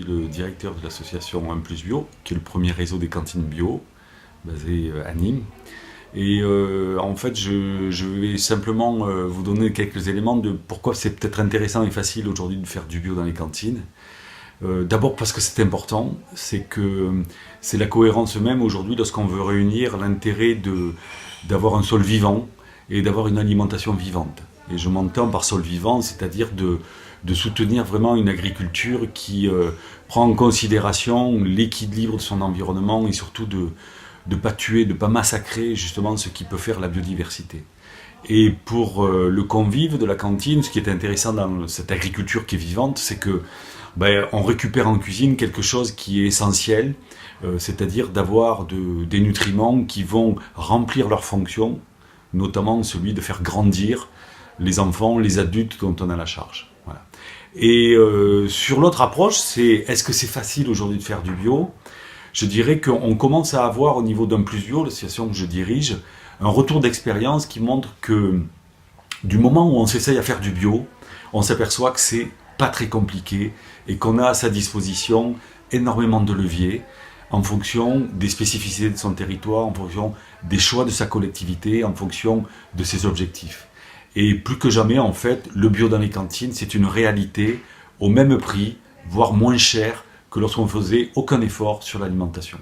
le directeur de l'association 1 Plus Bio, qui est le premier réseau des cantines bio, basé à Nîmes. Et en fait, je vais simplement vous donner quelques éléments de pourquoi c'est peut-être intéressant et facile aujourd'hui de faire du bio dans les cantines. D'abord parce que c'est important, c'est la cohérence même aujourd'hui lorsqu'on veut réunir l'intérêt d'avoir un sol vivant et d'avoir une alimentation vivante. Et je m'entends par sol vivant, c'est-à-dire de soutenir vraiment une agriculture qui prend en considération l'équilibre de son environnement et surtout de ne pas tuer, de ne pas massacrer justement ce qui peut faire la biodiversité. Et pour le convive de la cantine, ce qui est intéressant dans cette agriculture qui est vivante, c'est que on récupère en cuisine quelque chose qui est essentiel, c'est-à-dire d'avoir des nutriments qui vont remplir leur fonction, notamment celui de faire grandir les enfants, les adultes dont on a la charge. Voilà. Et sur l'autre approche, c'est est-ce que c'est facile aujourd'hui de faire du bio ? Je dirais qu'on commence à avoir au niveau d'Un Plus Bio, l'association que je dirige, un retour d'expérience qui montre que du moment où on s'essaye à faire du bio, on s'aperçoit que c'est pas très compliqué et qu'on a à sa disposition énormément de leviers en fonction des spécificités de son territoire, en fonction des choix de sa collectivité, en fonction de ses objectifs. Et plus que jamais, en fait, le bio dans les cantines, c'est une réalité au même prix, voire moins cher que lorsqu'on faisait aucun effort sur l'alimentation.